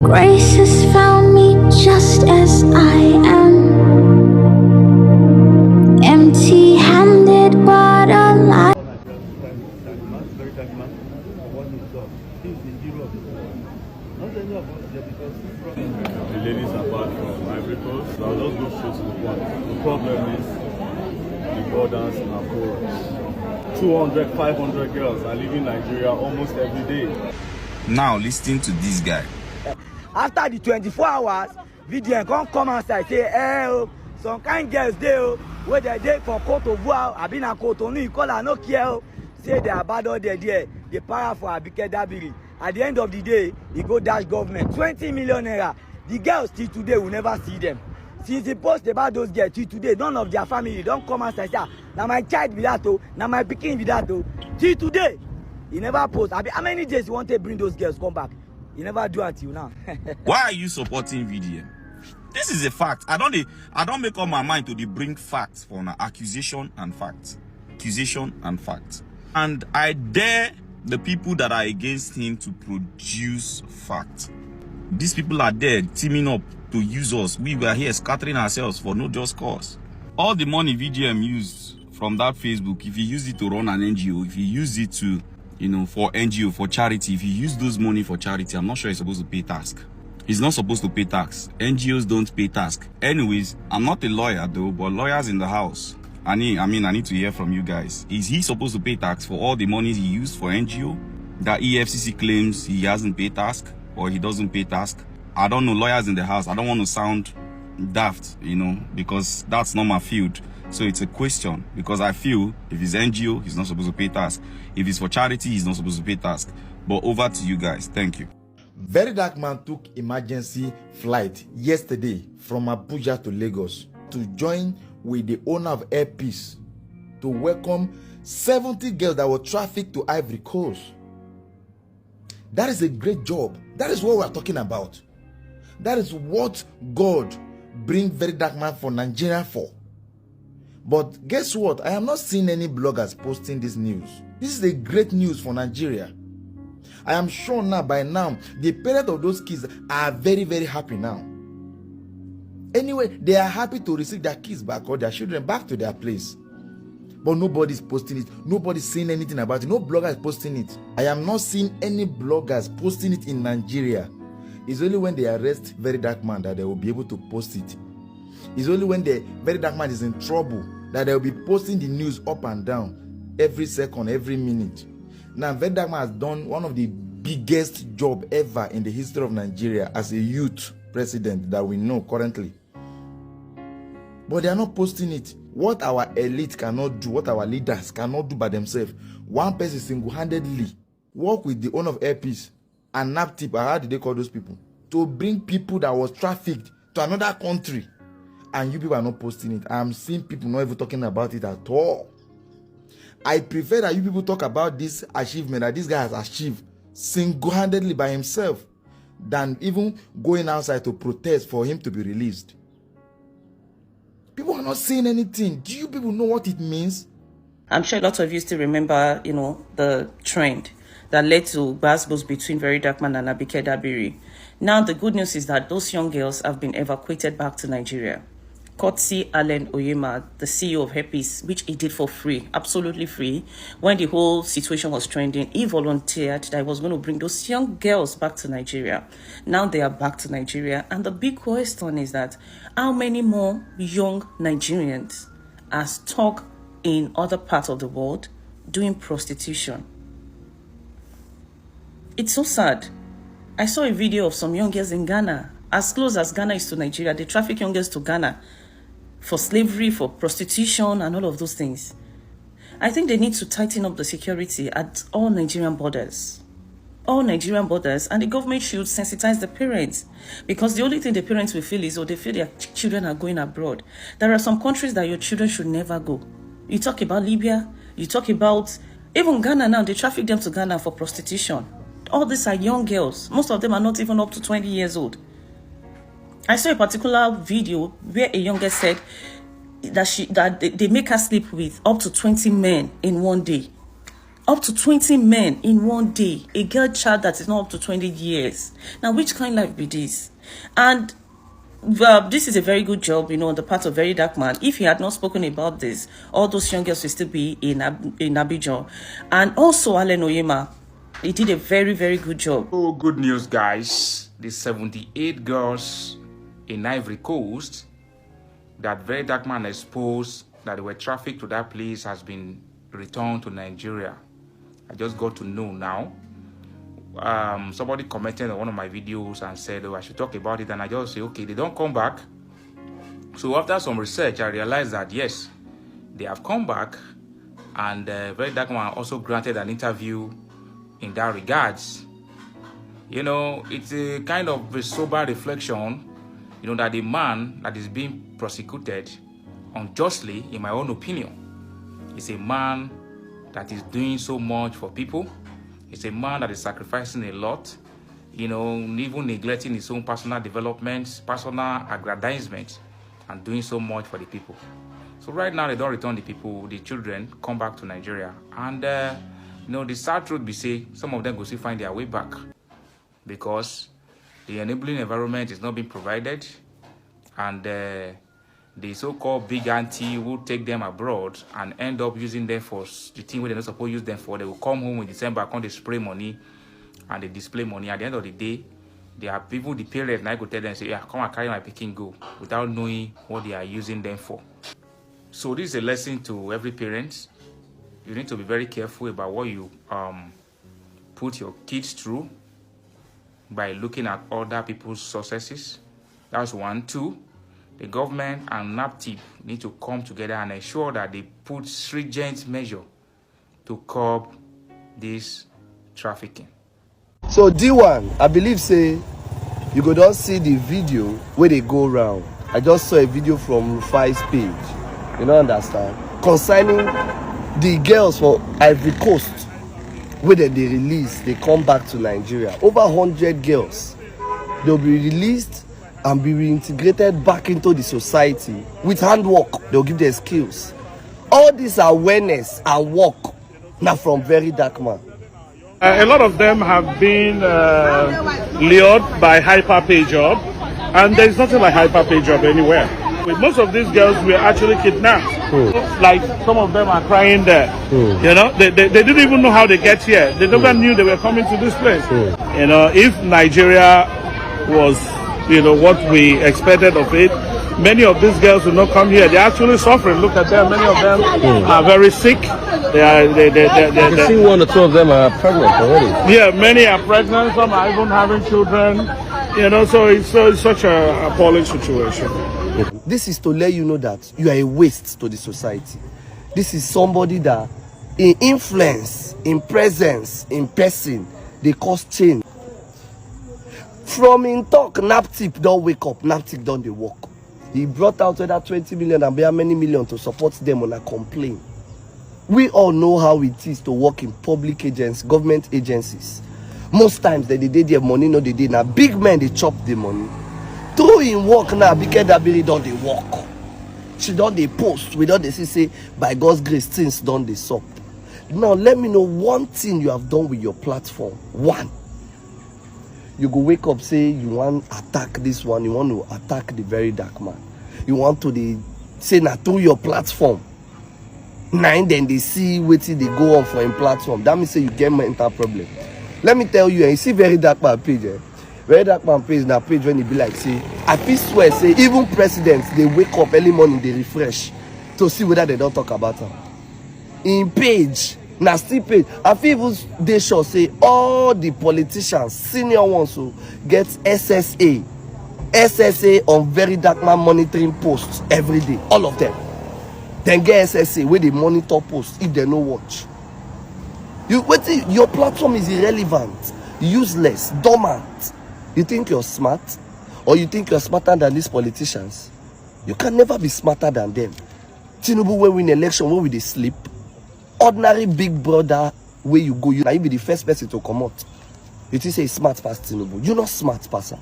Grace has found me just as I am, empty-handed but alive. The ladies are bad from Ivory Coast, so I'll just go straight to the point. The problem is the borders are porous. 200, 500 girls are leaving Nigeria almost every day. Now listen to this guy. After the 24 hours, VDM come outside say, some kind girls there, where they dey for Cote d'Ivoire, I been a Cote d'Ivoire, you call her no care, say they abandon there, they para for Abike Dabiri. At the end of the day, he go dash government 20 million naira. The girls till today will never see them. Since he post about those girls till today, none of their family don't come and say, now my child be that, now my pikin be that. Till today, he never post. How many days you want to bring those girls come back? He never do until now. Why are you supporting VDM? This is a fact. I don't make up my mind to bring facts for an accusation and facts. Accusation and facts. And I dare the people that are against him to produce facts. These people are there teaming up to use us. We were here scattering ourselves for no just cause. All the money VDM used from that Facebook, if he used it to run an NGO, if he used it to, for NGO, for charity, if he used those money for charity, I'm not sure he's supposed to pay tax. He's not supposed to pay tax. NGOs don't pay tax. Anyways, I'm not a lawyer though, but lawyers in the house. I need to hear from you guys. Is he supposed to pay tax for all the money he used for NGO that EFCC claims he hasn't paid tax or he doesn't pay tax? I don't know, lawyers in the house. I don't want to sound daft, because that's not my field. So it's a question, because I feel if it's NGO, he's not supposed to pay tax. If it's for charity, he's not supposed to pay tax. But over to you guys. Thank you. Verydarkman took emergency flight yesterday from Abuja to Lagos to join with the owner of Airpeace to welcome 70 girls that were trafficked to Ivory Coast. That is a great job. That is what we are talking about. That is what God bring Verydarkman for Nigeria for. But guess what? I am not seeing any bloggers posting this news. This is a great news for Nigeria. I am sure now, by now, the parents of those kids are very, very happy now. Anyway, they are happy to receive their kids back or their children back to their place. But nobody's posting it. Nobody's saying anything about it. No blogger is posting it. I am not seeing any bloggers posting it in Nigeria. It's only when they arrest Verydarkman that they will be able to post it. It's only when the Verydarkman is in trouble that they will be posting the news up and down every second, every minute. Now, Verydarkman has done one of the biggest job ever in the history of Nigeria as a youth president that we know currently. But they are not posting it. What our elite cannot do, what our leaders cannot do by themselves, one person single-handedly work with the owner of Airpeace and NAPTIP, how do they call those people, to bring people that was trafficked to another country. And you people are not posting it. I am seeing people not even talking about it at all. I prefer that you people talk about this achievement that this guy has achieved single-handedly by himself than even going outside to protest for him to be released. People are not saying anything. Do you people know what it means? I'm sure a lot of you still remember, the trend that led to battles between Verydarkman and Abike Dabiri. Now, the good news is that those young girls have been evacuated back to Nigeria. Courtesy Allen Onyema, the CEO of airpeace, which he did for free, absolutely free. When the whole situation was trending, he volunteered that he was going to bring those young girls back to Nigeria. Now they are back to Nigeria. And the big question is that how many more young Nigerians are stuck in other parts of the world doing prostitution? It's so sad. I saw a video of some young girls in Ghana. As close as Ghana is to Nigeria, they traffic young girls to Ghana for slavery, for prostitution, and all of those things. I think they need to tighten up the security at all Nigerian borders. All Nigerian borders, and the government should sensitize the parents, because the only thing the parents will feel is, they feel their children are going abroad. There are some countries that your children should never go. You talk about Libya, you talk about even Ghana now, they traffic them to Ghana for prostitution. All these are young girls. Most of them are not even up to 20 years old. I saw a particular video where a young girl said that they make her sleep with up to 20 men in one day. Up to 20 men in one day. A girl child that is not up to 20 years. Now, which kind of life be this? And this is a very good job, on the part of Verydarkman. If he had not spoken about this, all those young girls will still be in Abidjan. And also Allen Onyema, he did a very, very good job. Oh, good news, guys. The 78 girls in Ivory Coast that Verydarkman exposed that they were trafficked to that place has been returned to Nigeria. I just got to know now. Somebody commented on one of my videos and said, I should talk about it, and I just say, okay, they don't come back. So after some research, I realized that yes, they have come back, and Verydarkman also granted an interview in that regards. It's a kind of a sober reflection, that the man that is being prosecuted unjustly, in my own opinion, is a man that is doing so much for people. It's a man that is sacrificing a lot, even neglecting his own personal development, personal aggrandizement, and doing so much for the people. So right now, they don't return the people, the children come back to Nigeria. And, the sad truth be say, some of them go still find their way back because the enabling environment is not being provided, and the so-called big auntie will take them abroad and end up using them for the thing where they're not supposed to use them for. They will come home in December, come they spray money and they display money. At the end of the day, there are people, the parents, and I go tell them, say, yeah, come and carry my picking go, without knowing what they are using them for. So this is a lesson to every parent. You need to be very careful about what you put your kids through by looking at other people's successes. That's one. Two, the government and NAPTIP need to come together and ensure that they put stringent measure to curb this trafficking. So D1, I believe say you go don't see the video where they go around. I just saw a video from Rufai's page. You don't understand? Concerning the girls for Ivory Coast, where they release, they come back to Nigeria. Over 100 girls, they'll be released and be reintegrated back into the society with handwork. They'll give their skills. All this awareness and work now from Verydarkman. A lot of them have been lured by hyper-pay job, and there's nothing like hyper-pay job anywhere. With most of these girls were actually kidnapped. Like some of them are crying there. They didn't even know how they get here. They never knew they were coming to this place. If Nigeria was what we expected of it, many of these girls will not come here. They're actually suffering. Look at them. Many of them are very sick. I see one or two of them are pregnant already. Yeah, many are pregnant. Some are even having children. So it's such an appalling situation. This is to let you know that you are a waste to the society. This is somebody that in influence, in presence, in person, they cause change. From in talk, NAPTIP don't wake up, NAPTIP don't they work. He brought out whether 20 million and there are many million to support them on a complaint. We all know how it is to work in public agencies, government agencies. Most times they did their money, no they did. Now big men they chop the money. Through in work now, Abike Dabiri don't they work. She don't they post. We don't they say by God's grace things don't they sup. Now let me know one thing you have done with your platform. One. You go wake up, say you want to attack this one, you want to attack the Verydarkman. You want to say na through your platform. Then they see what they go on for a platform. That means say you get mental problem. Let me tell you, you see Verydarkman page. Verydarkman page na page when it be like say, I feel swear say even presidents they wake up early morning, they refresh to see whether they don't talk about them. In page. Now still paid. I feel they should say all the politicians, senior ones who get SSA on Verydarkman monitoring posts every day. All of them. Then get SSA where they monitor posts if they no watch. Your platform is irrelevant, useless, dormant. You think you're smart? Or you think you're smarter than these politicians? You can never be smarter than them. Tinubu when win election, when will they sleep? Ordinary big brother where you go, you be the first person to come out. You think say smart past Tinubu. You're not smart person.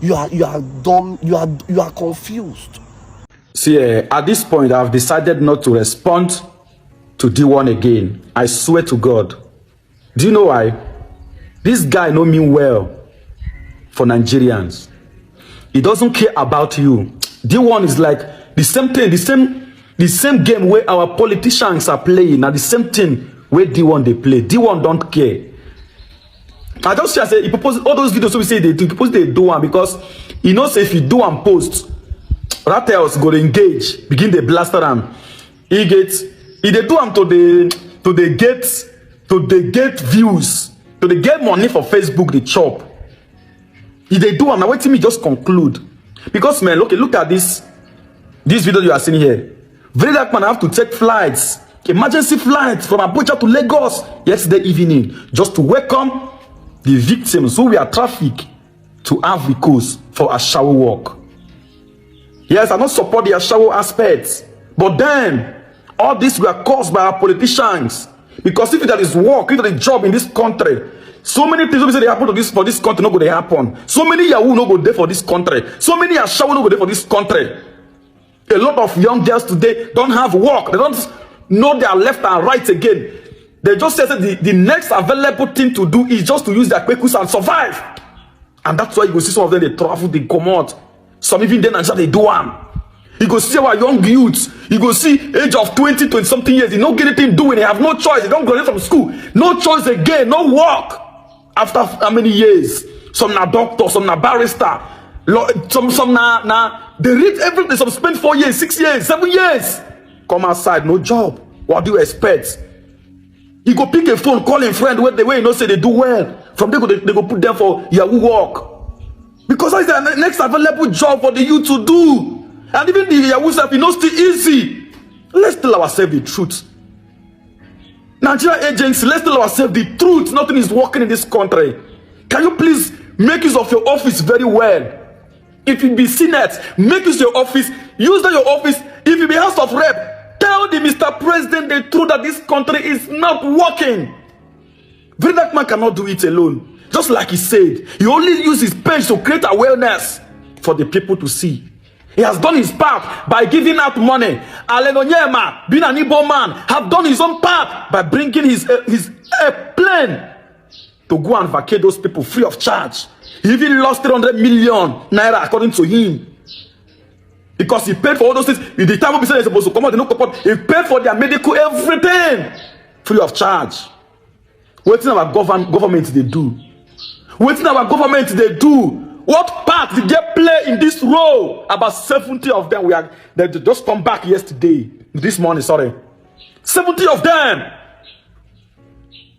You are dumb, you are confused. See, at this point I've decided not to respond to D1 again. I swear to God. Do you know why? This guy don't mean well for Nigerians. He doesn't care about you. D1 is like the same thing, the same game where our politicians are playing. Now the same thing where D1 they play. D1 don't care. I just say he propose all those videos so we say they do. He propose they do one because he knows if you do and post, Ratels go to engage, begin the blaster him. He they do them to the get views, to the get money for Facebook, the chop. If they do, and now wait till me just conclude. Because man, look at this video you are seeing here. Verydarkman have to take flights, emergency flights from Abuja to Lagos yesterday evening, just to welcome the victims who were trafficked to Ivory Coast for a shower walk. Yes, I don't support the shower aspects, but then all this were caused by our politicians. Because if there is work, if there is job in this country, so many things will say they happen to this for this country, no go they happen. So many Yahoo no go there for this country. So many Ashawo no go there for this country. A lot of young girls today don't have work. They don't know their left and right again. They just say that the next available thing to do is just to use their kwekus and survive. And that's why you go see some of them, they travel, they come out. Some even then and they do one. You go see our young youths. You go see age of 20 something years. They don't get anything doing. They have no choice. They don't graduate from school. No choice again. No work. After how many years? Some na doctor, some na barrister. Some na they read everything. Some spend 4 years, 6 years, 7 years. Come outside, no job. What do you expect? You go pick a phone, call a friend where you know say they do well. From there they go put them for Yahoo work. Because that's the next available job for the youth to do. And even the Yahoo stuff, you know, still easy. Let's tell ourselves the truth. Nigerian agents, let's tell ourselves the truth. Nothing is working in this country. Can you please make use of your office very well? If you be Senate, make use of your office. Use that your office. If you be House of Rep, tell the Mr. President the truth that this country is not working. Verydarkman cannot do it alone. Just like he said, he only used his page to create awareness for the people to see. He has done his part by giving out money. Allen Onyema, being an Igbo man, have done his own part by bringing his plane to go and vacate those people free of charge. He even lost 300 million naira according to him. Because he paid for all those things. In the time of business, supposed to come out, they don't come out. He paid for their medical, everything, free of charge. What in our government they do? What in our government they do? What part did they play in this role? About 70 of them they just come back this morning, sorry. 70 of them.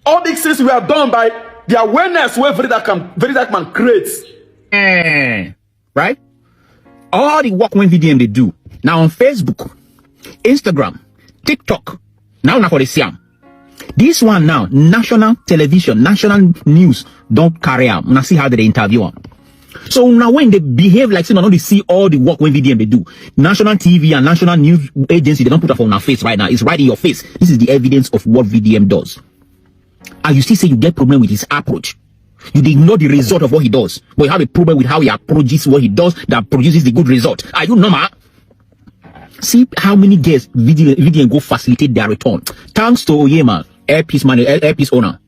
All these things were done by the awareness where Verydarkman creates. Right? All the work when VDM they do. Now on Facebook, Instagram, TikTok. Now for the Siam. This one now, national television, national news don't carry out. Now see how they interview them. So now when they behave like they see all the work when VDM they do. National TV and national news agency, they don't put up on our face right now. It's right in your face. This is the evidence of what VDM does. And you still say you get problem with his approach. You ignore the result of what he does. But you have a problem with how he approaches what he does that produces the good result. Are you normal? See how many days VDM go facilitate their return. Thanks to Onyema, airpeace owner.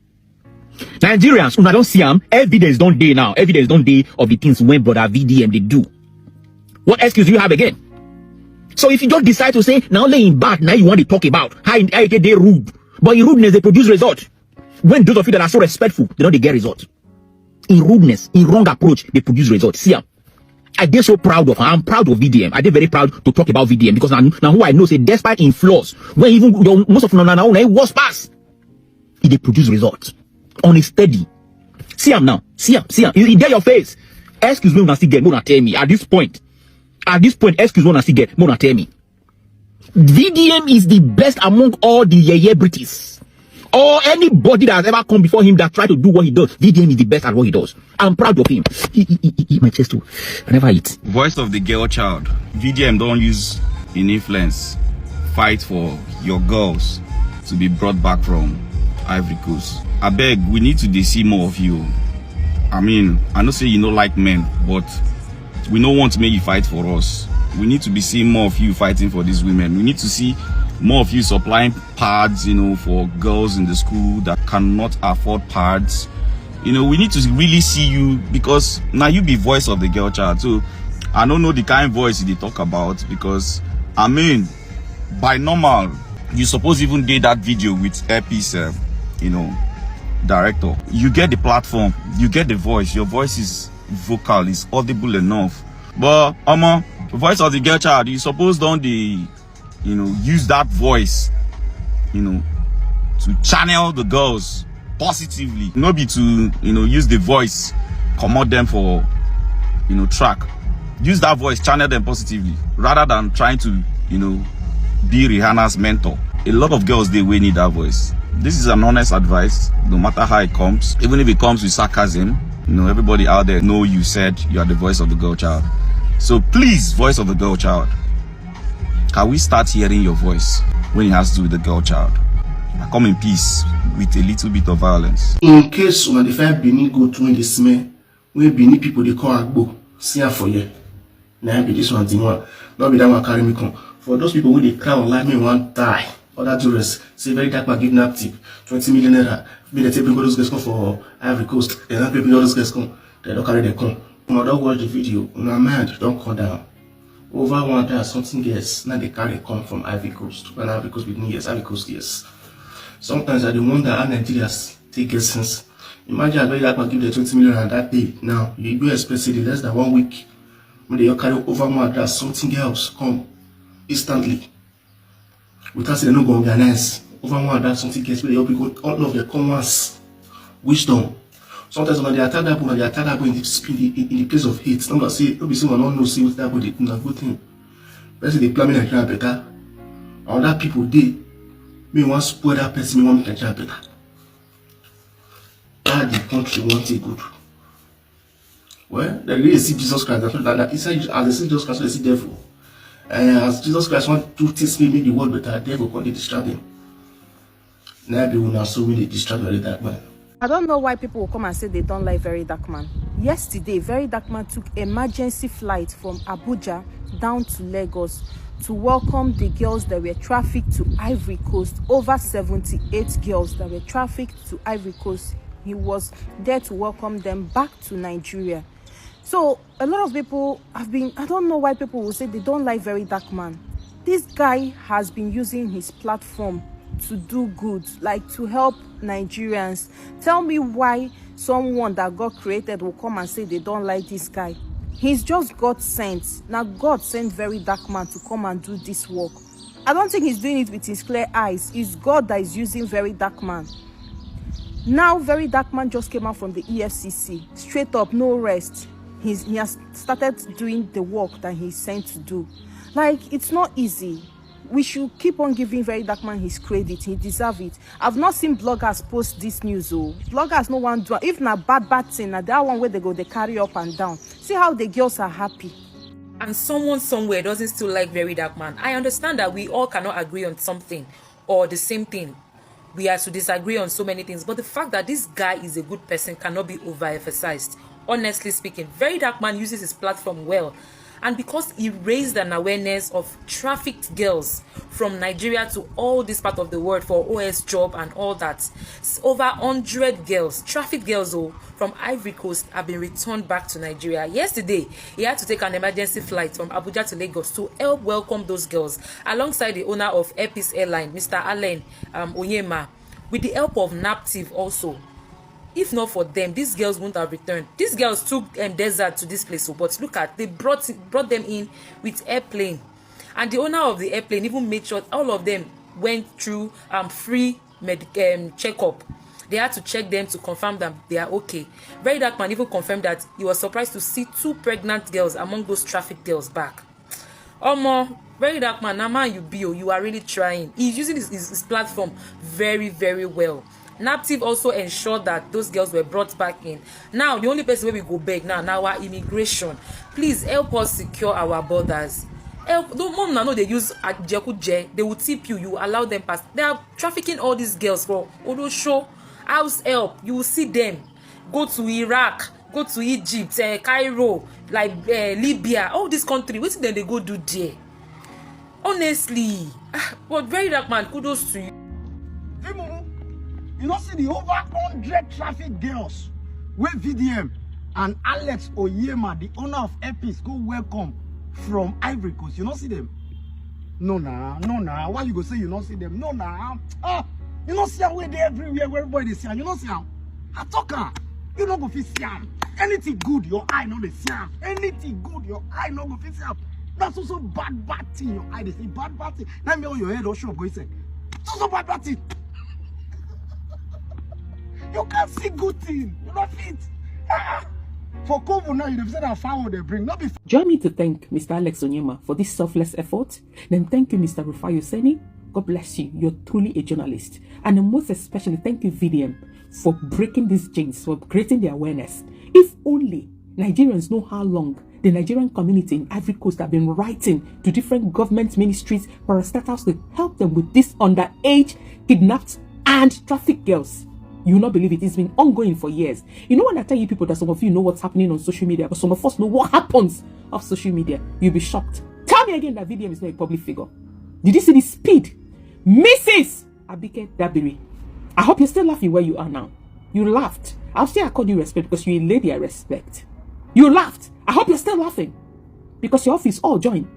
Nigerians, when I don't see them, evidence don't day now. Evidence don't day of the things when brother VDM they do. What excuse do you have again? So if you just decide to say, now laying back, now you want to talk about how they rude. But in rudeness, they produce result. When those of you that are so respectful, they get result. In rudeness, in wrong approach, they produce results. See, I get so proud of her. I'm proud of VDM. I get very proud to talk about VDM because now who I know say despite in flaws, when even most of them now was pass, they produce results on a steady. See him now. See him. You get your face. Excuse me when I still get more than tell me. At this point, excuse me when I still get more than tell me. VDM is the best among all the yeye British. Or anybody that has ever come before him that try to do what he does. VDM is the best at what he does. I'm proud of him. He my chest too. I never eat. Voice of the girl child. VDM don't use in influence. Fight for your girls to be brought back from Ivory Coast. I beg, we need to see more of you. I mean, I know say you don't like men, but we don't want to make you fight for us. We need to be seeing more of you fighting for these women. We need to see more of you supplying pads, you know, for girls in the school that cannot afford pads. You know, we need to really see you, because now you be voice of the girl child. So I don't know the kind of voice they talk about, because I mean, by normal, you suppose even do that video with airpeace, you know, director. You get the platform, you get the voice. Your voice is vocal, is audible enough. But voice of the girl child, you suppose don't you know, use that voice, you know, to channel the girls positively. Not be to, you know, use the voice, commode them for, you know, track. Use that voice, channel them positively, rather than trying to, you know, be Rihanna's mentor. A lot of girls, they will need that voice. This is an honest advice, no matter how it comes, even if it comes with sarcasm. You know, everybody out there know you said you are the voice of the girl child. So please, voice of the girl child, can we start hearing your voice when it has to do with the girl child? I come in peace with a little bit of violence. In case when the five Benin go to in the smell, when Benin people they call Agbo, see for you. Now be this one thing one, not be that one carry me come. For those people who they cry online, me want die. Other jurors say Verydarkman give nap tip, 20 million naira. Be the taping those guys come for Ivory Coast. They not people all those guys come. They don't carry them come. When I don't watch the video, my mind don't come down. Over 100 something years, now they carry come from Ivory Coast. When Ivory Coast between years, Ivory Coast years. Sometimes I do wonder how Nigerians take it sense. Imagine Verydarkman give the 20 million and that day. Now you go expect it in less than 1 week. When they carry over 100 something else come instantly. Without saying no go organize. Over 100 something else, where all of their commons, wisdom. Sometimes when they attack that boy, in the place of hate. Don't say, don't be someone don't know, see what that boy did, not good thing. Let's say they plan Nigeria better. And that people did. Me want spoil that person, me want make Nigeria better. That the country wants it good. Well, they really see Jesus Christ. That inside, as they see Jesus Christ, they see devil. And as Jesus Christ want to teach me, make the world better, devil can distract them. Now be una so really distract Verydarkman. I don't know why people will come and say they don't like Verydarkman. Yesterday, Verydarkman took emergency flight from Abuja down to Lagos to welcome the girls that were trafficked to Ivory Coast. Over 78 girls that were trafficked to Ivory Coast. He was there to welcome them back to Nigeria. So a lot of people have been, I don't know why people will say they don't like Verydarkman. This guy has been using his platform to do good, like to help Nigerians. Tell me why someone that God created will come and say they don't like this guy. He's just God sent. Now God sent Verydarkman to come and do this work. I don't think he's doing it with his clear eyes. It's God that is using Verydarkman. Now Verydarkman just came out from the EFCC. Straight up, no rest. He has started doing the work that he's sent to do. Like, it's not easy. We should keep on giving Verydarkman his credit. He deserves it. I've not seen bloggers post this news. Oh, bloggers no one do. If not bad thing, now that one where they go, they carry up and down. See how the girls are happy. And someone somewhere doesn't still like Verydarkman. I understand that we all cannot agree on something or the same thing. We have to disagree on so many things. But the fact that this guy is a good person cannot be overemphasized. Honestly speaking, Verydarkman uses his platform well. And because he raised an awareness of trafficked girls from Nigeria to all this part of the world for OS job and all that, over 100 girls, trafficked girls from Ivory Coast, have been returned back to Nigeria. Yesterday, he had to take an emergency flight from Abuja to Lagos to help welcome those girls, alongside the owner of airpeace airline, Mr. Allen Onyema, with the help of Naptiv also. If not for them, these girls wouldn't have returned. These girls took desert to this place, but look at, they brought them in with airplane, and the owner of the airplane even made sure all of them went through free checkup. They had to check them to confirm that they are okay. Verydarkman even confirmed that he was surprised to see 2 pregnant girls among those trafficked girls back. Verydarkman, now man, you are really trying. He's using his platform very, very well. Naptiv also ensured that those girls were brought back in. Now, the only person where we go beg now our immigration. Please help us secure our borders. Don't know they use Jekuje. They will tip you. You allow them pass. They are trafficking all these girls for Odosho, house help. You will see them go to Iraq, go to Egypt, Cairo, like Libya, all this country. What then they go do there? Honestly. But Verydarkman, kudos to you. You know, see the over 100 traffic girls where VDM and Allen Onyema, the owner of airpeace, go welcome from Ivory Coast. You not see them? No, nah. Why you go say you not see them? No, nah. You not see them where they everywhere, where everybody they see them. You not see them? I talk you not go fit see them. Anything good, your eye not they see them. Anything good, your eye not go fit see them. That's also bad thing. Your eye they say bad thing. Now me on your head or show up go say. It's also bad thing. You can't see good thing. You not fit. For COVID now, you've said how far they bring. Not before. Join me to thank Mr. Allen Onyema for this selfless effort. Then thank you, Mr. Rufai Oseni. God bless you. You're truly a journalist. And most especially, thank you, VDM, for breaking these chains, for creating the awareness. If only Nigerians know how long the Nigerian community in Ivory Coast have been writing to different government ministries, parastatals to help them with this underage, kidnapped, and trafficked girls. You will not believe it. It's been ongoing for years. You know when I tell you people that some of you know what's happening on social media, but some of us know what happens off social media, you'll be shocked. Tell me again that VDM is not a public figure. Did you see the speed? Mrs. Abike Dabiri. I hope you're still laughing where you are now. You laughed. I'll still accord you respect because you're a lady I respect. You laughed. I hope you're still laughing because your office all joined.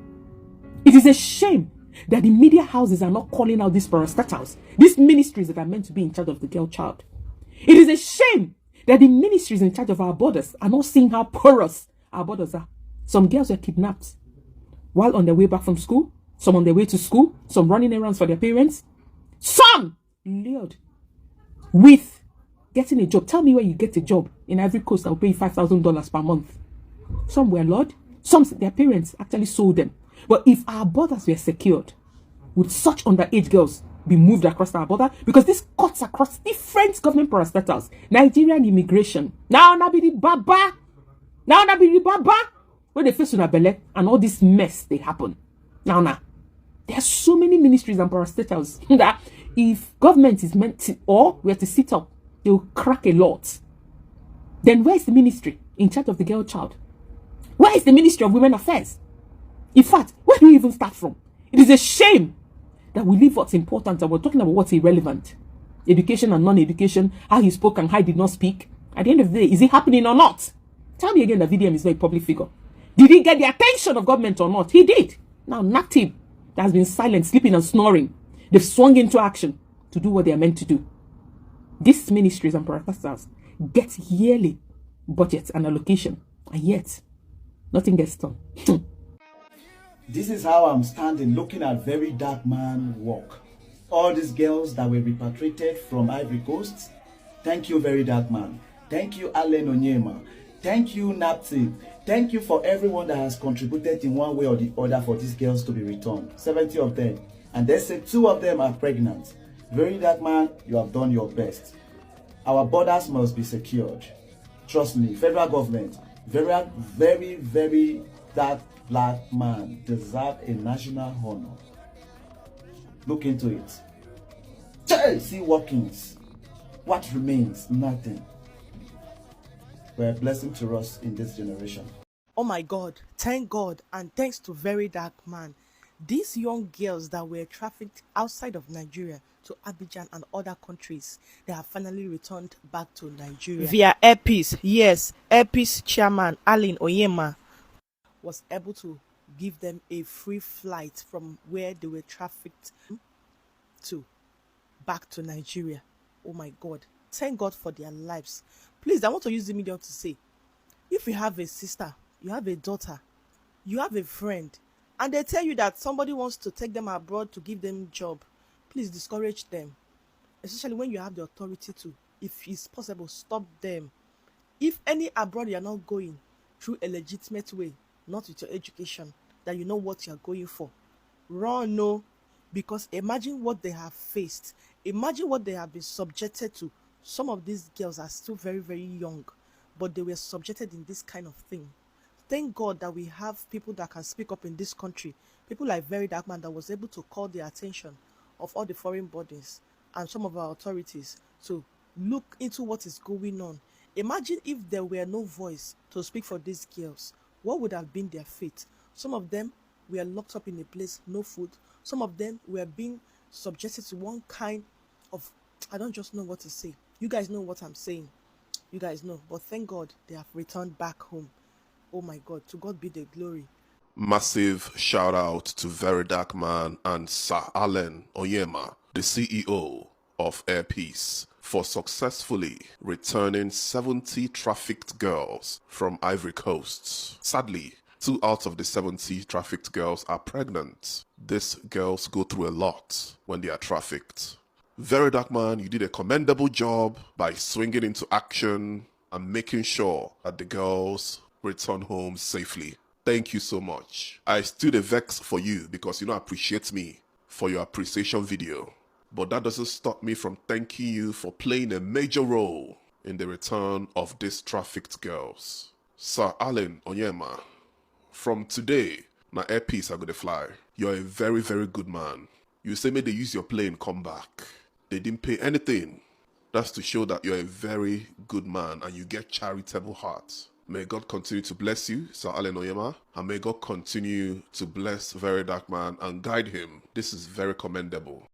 It is a shame that the media houses are not calling out these parastatals, these ministries that are meant to be in charge of the girl child. It is a shame that the ministries in charge of our borders are not seeing how porous our borders are. Some girls were kidnapped while on their way back from school, some on their way to school, some running errands for their parents, some lured with getting a job. Tell me where you get a job in Ivory Coast that will pay you $5,000 per month. Some were lured, some their parents actually sold them. But if our borders were secured, would such underage girls be moved across our border? Because this cuts across different government parastatals. Nigerian immigration. Now be the baba. When they face on a belly and all this mess they happen. Now. There are so many ministries and parastatals that if government is meant to, or we have to sit up, they will crack a lot. Then where is the ministry in charge of the girl child? Where is the Ministry of Women Affairs? In fact, where do we even start from? It is a shame that we leave what's important and we're talking about what's irrelevant. Education and non-education, how he spoke and how he did not speak. At the end of the day, is it happening or not? Tell me again that VDM is not a public figure. Did he get the attention of government or not? He did. Now, NACTIB that has been silent, sleeping and snoring. They've swung into action to do what they are meant to do. These ministries and parastatals get yearly budgets and allocation, and yet nothing gets done. This is how I'm standing looking at Verydarkman walk. All these girls that were repatriated from Ivory Coast. Thank you, Verydarkman. Thank you, Allen Onyema. Thank you, NACTIB. Thank you for everyone that has contributed in one way or the other for these girls to be returned. 70 of them. And they say 2 of them are pregnant. Verydarkman, you have done your best. Our borders must be secured. Trust me, federal government, very dark black man deserve a national honor. Look into it. See workings. What remains? Nothing. We're a blessing to us in this generation. Oh my God, thank God and thanks to Verydarkman. These young girls that were trafficked outside of Nigeria to Abidjan and other countries, they have finally returned back to Nigeria. Via airpeace, yes, airpeace chairman Allen Onyema was able to give them a free flight from where they were trafficked to back to Nigeria. Oh my God, thank God for their lives. Please, I want to use the medium to say, if you have a sister, you have a daughter, you have a friend, and they tell you that somebody wants to take them abroad to give them a job, please discourage them, especially when you have the authority to. If it's possible, stop them. If any abroad you are not going through a legitimate way, not with your education, that you know what you are going for, run, no, because imagine what they have faced. Imagine what they have been subjected to. Some of these girls are still very young, but they were subjected in this kind of thing. Thank God that we have people that can speak up in this country. People like Verydarkman that was able to call the attention of all the foreign bodies and some of our authorities to look into what is going on. Imagine if there were no voice to speak for these girls. What would have been their fate? Some of them were locked up in a place, no food. Some of them were being subjected to one kind of, I don't just know what to say. You guys know what I'm saying. You guys know. But thank God they have returned back home. Oh my God, to God be the glory. Massive shout out to Verydarkman and Sir Allen Onyema, the CEO of airpeace, for successfully returning 70 trafficked girls from Ivory Coast. Sadly, 2 out of the 70 trafficked girls are pregnant. These girls go through a lot when they are trafficked. Verydarkman, you did a commendable job by swinging into action and making sure that the girls return home safely. Thank you so much. I still vex for you because you don't appreciate me for your appreciation video. But that doesn't stop me from thanking you for playing a major role in the return of these trafficked girls. Sir Allen Onyema, from today, na airpeace are going to fly. You're a very, very good man. You say may they use your plane, come back. They didn't pay anything. That's to show that you're a very good man and you get charitable heart. May God continue to bless you, Sir Allen Onyema, and may God continue to bless Verydarkman and guide him. This is very commendable.